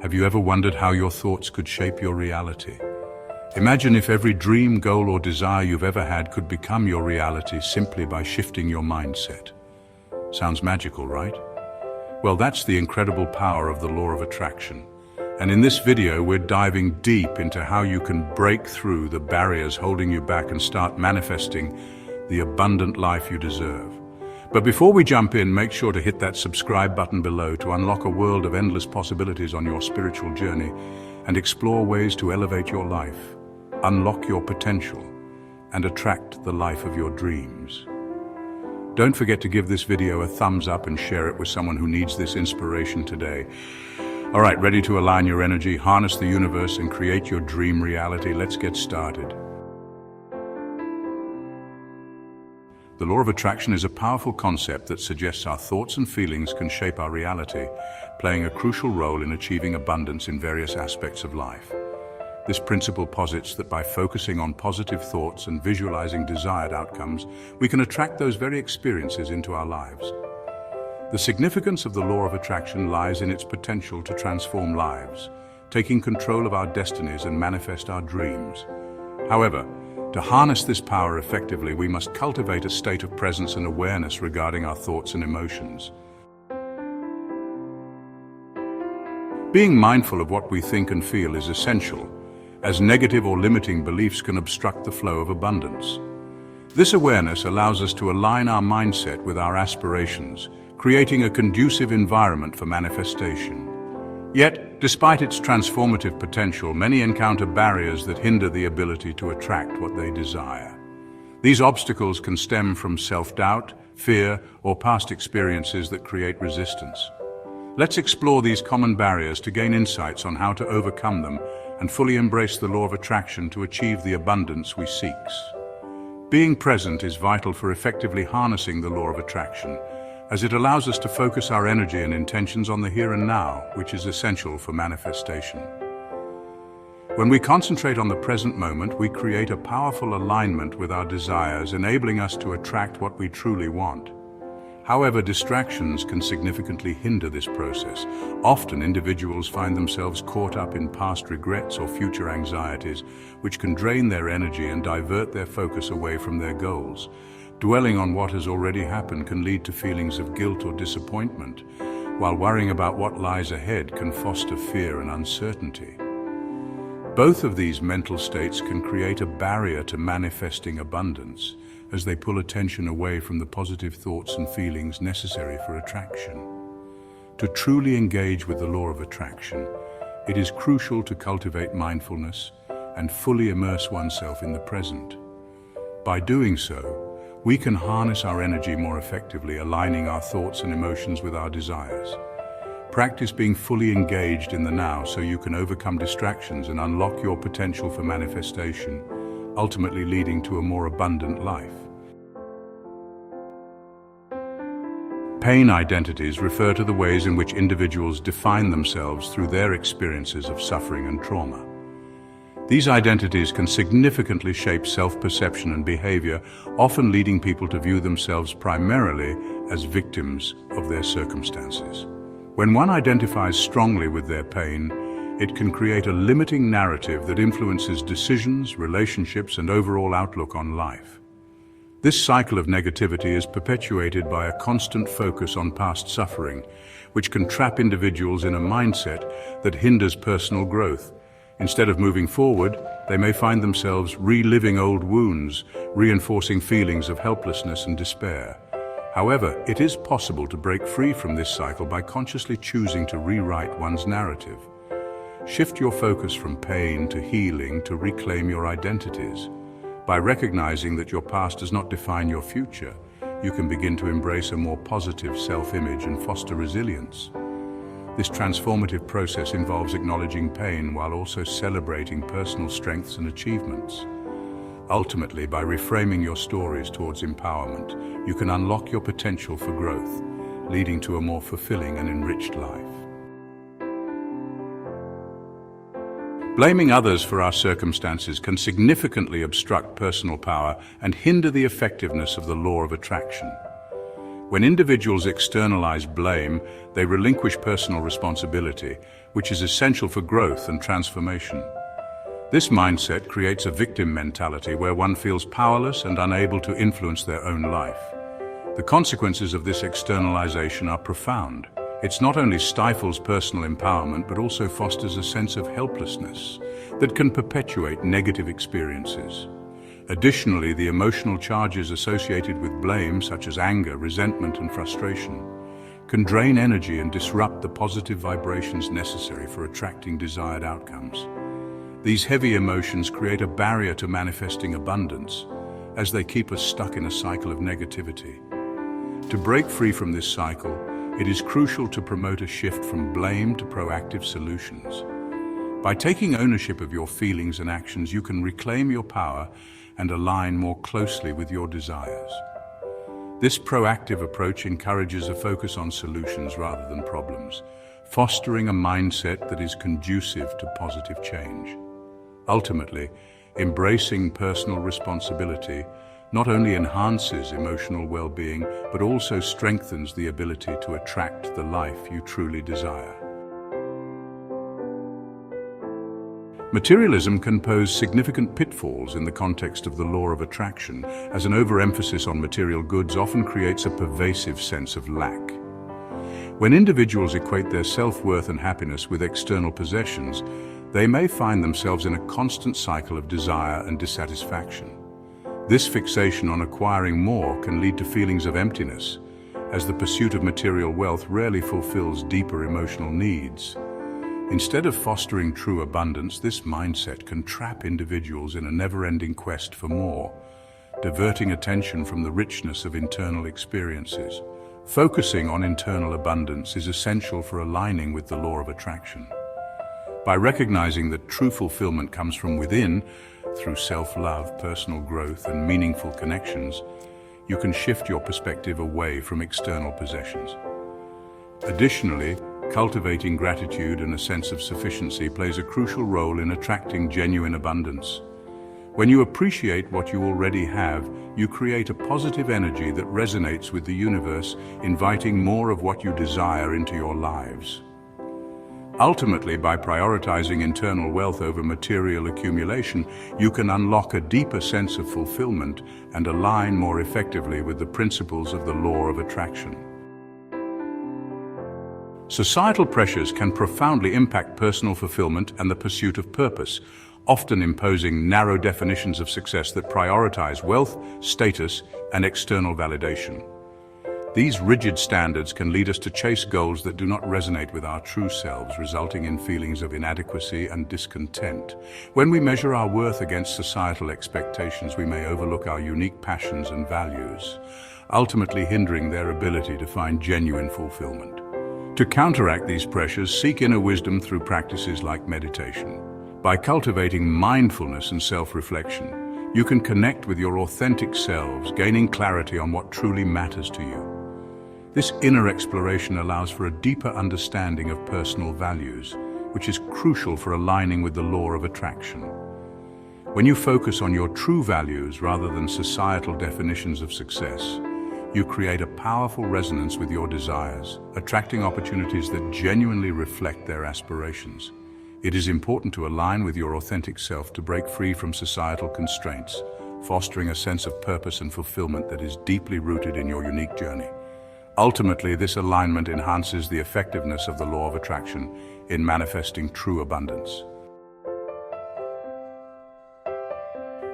Have you ever wondered how your thoughts could shape your reality? Imagine if every dream, goal, or desire you've ever had could become your reality simply by shifting your mindset. Sounds magical, right? Well, that's the incredible power of the law of attraction. And in this video, we're diving deep into how you can break through the barriers holding you back and start manifesting the abundant life you deserve. But before we jump in, make sure to hit that subscribe button below to unlock a world of endless possibilities on your spiritual journey and explore ways to elevate your life, unlock your potential, and attract the life of your dreams. Don't forget to give this video a thumbs up and share it with someone who needs this inspiration today. All right, ready to align your energy, harness the universe, and create your dream reality? Let's get started. The law of attraction is a powerful concept that suggests our thoughts and feelings can shape our reality, playing a crucial role in achieving abundance in various aspects of life. This principle posits that by focusing on positive thoughts and visualizing desired outcomes, we can attract those very experiences into our lives. The significance of the law of attraction lies in its potential to transform lives, taking control of our destinies and manifest our dreams. However, to harness this power effectively, we must cultivate a state of presence and awareness regarding our thoughts and emotions. Being mindful of what we think and feel is essential, as negative or limiting beliefs can obstruct the flow of abundance. This awareness allows us to align our mindset with our aspirations, creating a conducive environment for manifestation. Yet, despite its transformative potential, many encounter barriers that hinder the ability to attract what they desire. These obstacles can stem from self-doubt, fear, or past experiences that create resistance. Let's explore these common barriers to gain insights on how to overcome them and fully embrace the law of attraction to achieve the abundance we seek. Being present is vital for effectively harnessing the law of attraction, as it allows us to focus our energy and intentions on the here and now, which is essential for manifestation. When we concentrate on the present moment, we create a powerful alignment with our desires, enabling us to attract what we truly want. However, distractions can significantly hinder this process. Often, individuals find themselves caught up in past regrets or future anxieties, which can drain their energy and divert their focus away from their goals. Dwelling on what has already happened can lead to feelings of guilt or disappointment, while worrying about what lies ahead can foster fear and uncertainty. Both of these mental states can create a barrier to manifesting abundance, as they pull attention away from the positive thoughts and feelings necessary for attraction. To truly engage with the law of attraction, it is crucial to cultivate mindfulness and fully immerse oneself in the present. By doing so, we can harness our energy more effectively, aligning our thoughts and emotions with our desires. Practice being fully engaged in the now so you can overcome distractions and unlock your potential for manifestation, ultimately leading to a more abundant life. Pain identities refer to the ways in which individuals define themselves through their experiences of suffering and trauma. These identities can significantly shape self-perception and behavior, often leading people to view themselves primarily as victims of their circumstances. When one identifies strongly with their pain, it can create a limiting narrative that influences decisions, relationships, and overall outlook on life. This cycle of negativity is perpetuated by a constant focus on past suffering, which can trap individuals in a mindset that hinders personal growth. Instead of moving forward, they may find themselves reliving old wounds, reinforcing feelings of helplessness and despair. However, it is possible to break free from this cycle by consciously choosing to rewrite one's narrative. Shift your focus from pain to healing to reclaim your identities. By recognizing that your past does not define your future, you can begin to embrace a more positive self-image and foster resilience. This transformative process involves acknowledging pain while also celebrating personal strengths and achievements. Ultimately, by reframing your stories towards empowerment, you can unlock your potential for growth, leading to a more fulfilling and enriched life. Blaming others for our circumstances can significantly obstruct personal power and hinder the effectiveness of the law of attraction. When individuals externalize blame, they relinquish personal responsibility, which is essential for growth and transformation. This mindset creates a victim mentality where one feels powerless and unable to influence their own life. The consequences of this externalization are profound. It not only stifles personal empowerment but also fosters a sense of helplessness that can perpetuate negative experiences. Additionally, the emotional charges associated with blame, such as anger, resentment, and frustration, can drain energy and disrupt the positive vibrations necessary for attracting desired outcomes. These heavy emotions create a barrier to manifesting abundance, as they keep us stuck in a cycle of negativity. To break free from this cycle, it is crucial to promote a shift from blame to proactive solutions. By taking ownership of your feelings and actions, you can reclaim your power and align more closely with your desires. This proactive approach encourages a focus on solutions rather than problems, fostering a mindset that is conducive to positive change. Ultimately, embracing personal responsibility not only enhances emotional well-being, but also strengthens the ability to attract the life you truly desire. Materialism can pose significant pitfalls in the context of the law of attraction, as an overemphasis on material goods often creates a pervasive sense of lack. When individuals equate their self-worth and happiness with external possessions, they may find themselves in a constant cycle of desire and dissatisfaction. This fixation on acquiring more can lead to feelings of emptiness, as the pursuit of material wealth rarely fulfills deeper emotional needs. Instead of fostering true abundance, this mindset can trap individuals in a never-ending quest for more, diverting attention from the richness of internal experiences. Focusing on internal abundance is essential for aligning with the law of attraction. By recognizing that true fulfillment comes from within, through self-love, personal growth, and meaningful connections, you can shift your perspective away from external possessions. Additionally, cultivating gratitude and a sense of sufficiency plays a crucial role in attracting genuine abundance. When you appreciate what you already have, you create a positive energy that resonates with the universe, inviting more of what you desire into your lives. Ultimately, by prioritizing internal wealth over material accumulation, you can unlock a deeper sense of fulfillment and align more effectively with the principles of the law of attraction. Societal pressures can profoundly impact personal fulfillment and the pursuit of purpose, often imposing narrow definitions of success that prioritize wealth, status, and external validation. These rigid standards can lead us to chase goals that do not resonate with our true selves, resulting in feelings of inadequacy and discontent. When we measure our worth against societal expectations, we may overlook our unique passions and values, ultimately hindering their ability to find genuine fulfillment. To counteract these pressures, seek inner wisdom through practices like meditation. By cultivating mindfulness and self-reflection, you can connect with your authentic selves, gaining clarity on what truly matters to you. This inner exploration allows for a deeper understanding of personal values, which is crucial for aligning with the law of attraction. When you focus on your true values rather than societal definitions of success, you create a powerful resonance with your desires, attracting opportunities that genuinely reflect their aspirations. It is important to align with your authentic self to break free from societal constraints, fostering a sense of purpose and fulfillment that is deeply rooted in your unique journey. Ultimately, this alignment enhances the effectiveness of the law of attraction in manifesting true abundance.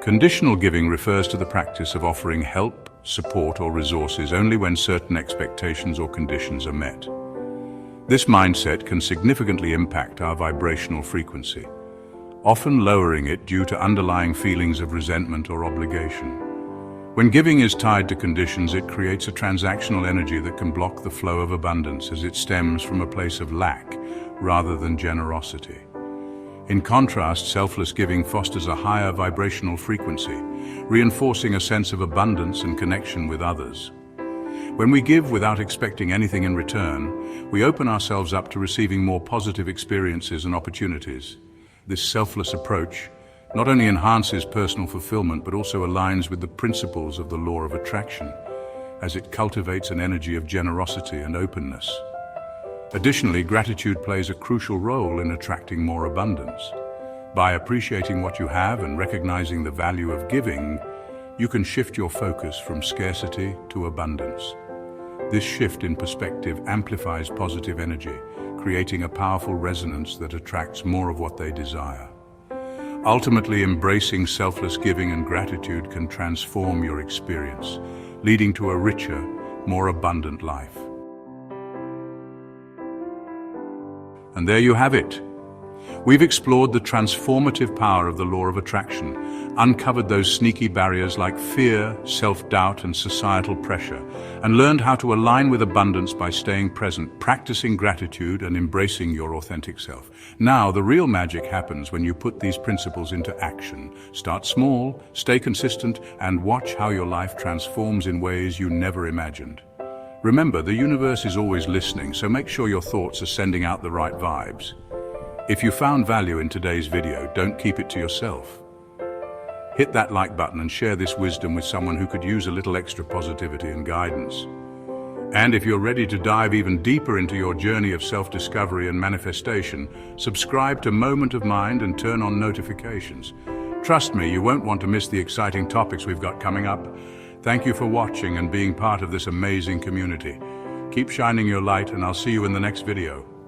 Conditional giving refers to the practice of offering help, support, or resources only when certain expectations or conditions are met. This mindset can significantly impact our vibrational frequency, often lowering it due to underlying feelings of resentment or obligation. When giving is tied to conditions, it creates a transactional energy that can block the flow of abundance, as it stems from a place of lack rather than generosity. In contrast, selfless giving fosters a higher vibrational frequency, reinforcing a sense of abundance and connection with others. When we give without expecting anything in return, we open ourselves up to receiving more positive experiences and opportunities. This selfless approach not only enhances personal fulfillment but also aligns with the principles of the law of attraction, as it cultivates an energy of generosity and openness. Additionally, gratitude plays a crucial role in attracting more abundance. By appreciating what you have and recognizing the value of giving, you can shift your focus from scarcity to abundance. This shift in perspective amplifies positive energy, creating a powerful resonance that attracts more of what they desire. Ultimately, embracing selfless giving and gratitude can transform your experience, leading to a richer, more abundant life. And there you have it. We've explored the transformative power of the law of attraction, uncovered those sneaky barriers like fear, self-doubt, and societal pressure, and learned how to align with abundance by staying present, practicing gratitude, and embracing your authentic self. Now, the real magic happens when you put these principles into action. Start small, stay consistent, and watch how your life transforms in ways you never imagined. Remember, the universe is always listening, so make sure your thoughts are sending out the right vibes. If you found value in today's video, don't keep it to yourself. Hit that like button and share this wisdom with someone who could use a little extra positivity and guidance. And if you're ready to dive even deeper into your journey of self-discovery and manifestation, subscribe to Moment of Mind and turn on notifications. Trust me, you won't want to miss the exciting topics we've got coming up. Thank you for watching and being part of this amazing community. Keep shining your light, and I'll see you in the next video.